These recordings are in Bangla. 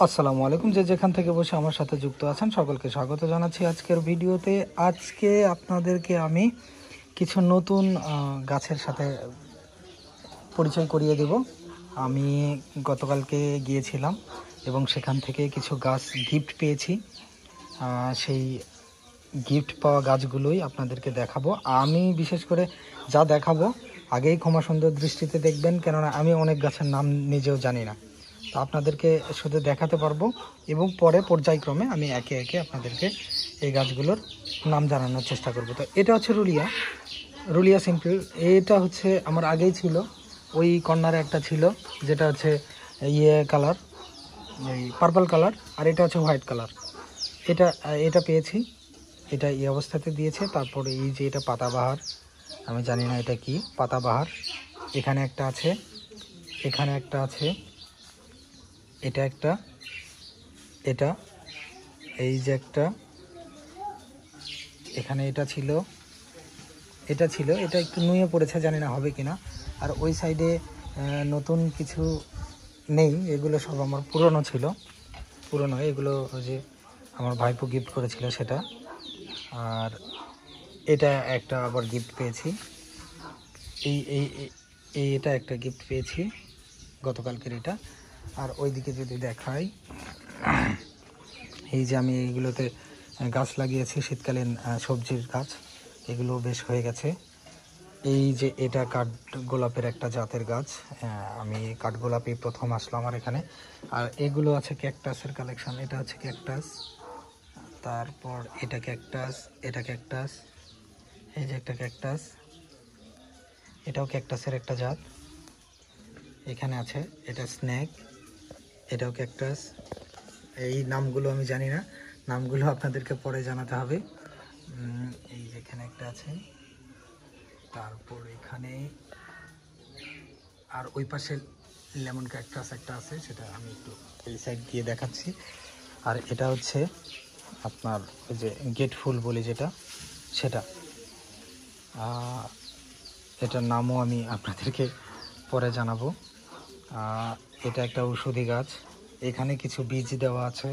আসসালামু আলাইকুম। যে যেখান থেকে বসে আমার সাথে যুক্ত আছেন সকলকে স্বাগত জানাচ্ছি আজকের ভিডিওতে। আজকে আপনাদেরকে আমি কিছু নতুন গাছের সাথে পরিচয় করিয়ে দেব। আমি গতকালকে গিয়েছিলাম এবং সেখান থেকে কিছু গাছ গিফট পেয়েছি। সেই গিফট পাওয়া গাছগুলোই আপনাদেরকে দেখাবো। আমি বিশেষ করে যা দেখাবো আগেই ক্ষমা সুন্দর দৃষ্টিতে দেখবেন, কেননা আমি অনেক গাছের নাম নিজেও জানি না। তো আপনাদেরকে শুধু দেখাতে পারবো এবং পরে পর্যায়ক্রমে আমি একে একে আপনাদেরকে এই গাছগুলোর নাম জানানোর চেষ্টা করব। তো এটা হচ্ছে রুলিয়া সিম্পল। এটা হচ্ছে আমার আগেই ছিল, ওই কর্নারে একটা ছিল যেটা হচ্ছে কালার, এই পার্পল কালার, আর এটা হচ্ছে হোয়াইট কালার। এটা পেয়েছি, এটা এই অবস্থাতে দিয়েছে। তারপরে এই যে এটা পাতাবাহার, আমি জানি না এটা কি পাতাবাহার। এখানে একটা আছে, এখানে একটা আছে, এটা একটা, এটা, এই যে একটা, এখানে এটা ছিল, এটা একটু নুয়ে পড়েছে, জানি না হবে কিনা। আর ওই সাইডে নতুন কিছু নেই, এগুলো সব আমার পুরনো ছিল, পুরনো এগুলো যে আমার ভাইপো গিফট করেছিল সেটা। আর এটা একটা আবার গিফট পেয়েছি, এই এই এটা একটা গিফট পেয়েছি গতকালকের এটা। আর ওইদিকে যদি দেখাই, এই যে আমি এইগুলোতে গাছ লাগিয়েছি শীতকালীন সবজির গাছ, এগুলো বেশ হয়ে গেছে। এই যে এটা কাঠগোলাপের একটা জাতের গাছ, আমি কাঠগোলাপই প্রথম আসলো আমার এখানে। আর এগুলো আছে ক্যাকটাসের কালেকশন, এটা হচ্ছে ক্যাকটাস, তারপর এটা ক্যাকটাস, এটা ক্যাকটাস, এই যে একটা ক্যাকটাস, এটাও ক্যাকটাসের একটা জাত। এখানে আছে এটা স্নেক, এটাও ক্যাকটাস। এই নামগুলো আমি জানি না, নামগুলো আপনাদেরকে পরে জানাতে হবে। এই যেখানে একটা আছে, তারপর এখানে, আর ওই পাশে লেমন ক্যাকটাস একটা আছে, সেটা আমি একটু এই সাইড দিয়ে দেখাচ্ছি। আর এটা হচ্ছে আপনার ওই যে গেট ফুল বলি যেটা, সেটা। এটার নামও আমি আপনাদেরকে পরে জানাবো। এটা একটা ঔষধি গাছ, এখানে কিছু বীজ দেওয়া আছে।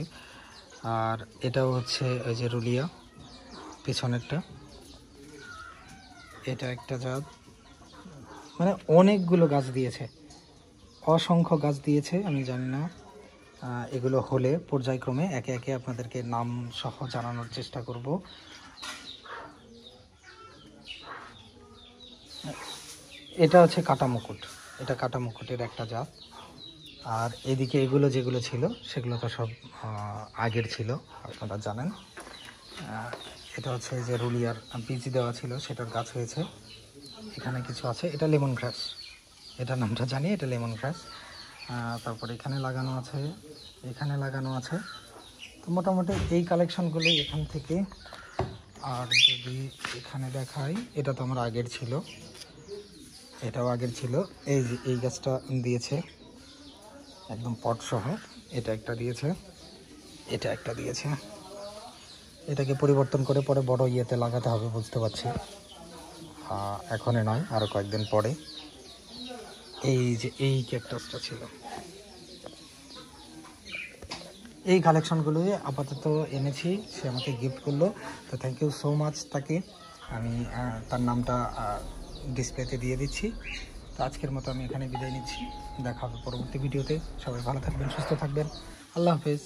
আর এটাও হচ্ছে ওই যে রুলিয়া পিছনেরটা, এটা একটা জাত। মানে অনেকগুলো গাছ দিয়েছে, অসংখ্য গাছ দিয়েছে, আমি জানি না। এগুলো হলে পর্যায়ক্রমে একে একে আপনাদেরকে নাম সহ জানানোর চেষ্টা করব। এটা হচ্ছে কাটা মুকুট, এটা কাটা মুকুটের একটা জাত। আর এদিকে এগুলো যেগুলো ছিল সেগুলো তো সব আগের ছিল, আপনারা জানেন। এটা হচ্ছে যে রুলিয়ার বীজ দেওয়া ছিল, সেটার গাছ হয়েছে। এখানে কিছু আছে, এটা লেমন গ্রাস, এটার নামটা জানি, এটা লেমন গ্রাস। তারপর এখানে লাগানো আছে, এখানে লাগানো আছে। তো মোটামুটি এই কালেকশনগুলোই এখান থেকে। আর যদি এখানে দেখাই, এটা তো আমার আগের ছিল, এটাও আগের ছিল। এই যে এই গাছটা দিয়েছে একদম পট সহ, এটা একটা দিয়েছে, এটা একটা দিয়েছে। এটাকে পরিবর্তন করে পরে বড় ইয়েতে লাগাতে হবে, বুঝতে পারছি, এখনই নয়, আরও কয়েকদিন পরে। এই যে এই ক্যাকটাসটা ছিল, এই কালেকশনগুলোই আপাতত এনেছি, সে আমাকে গিফট করলো। তো থ্যাংক ইউ সো মাচ তাকে, আমি তার নামটা ডিসপ্লেতে দিয়ে দিচ্ছি। তো আজকের মতো আমি এখানে বিদায় নিচ্ছি, দেখা হবে পরবর্তী ভিডিওতে। সবাই ভালো থাকবেন, সুস্থ থাকবেন, আল্লাহ হাফেজ।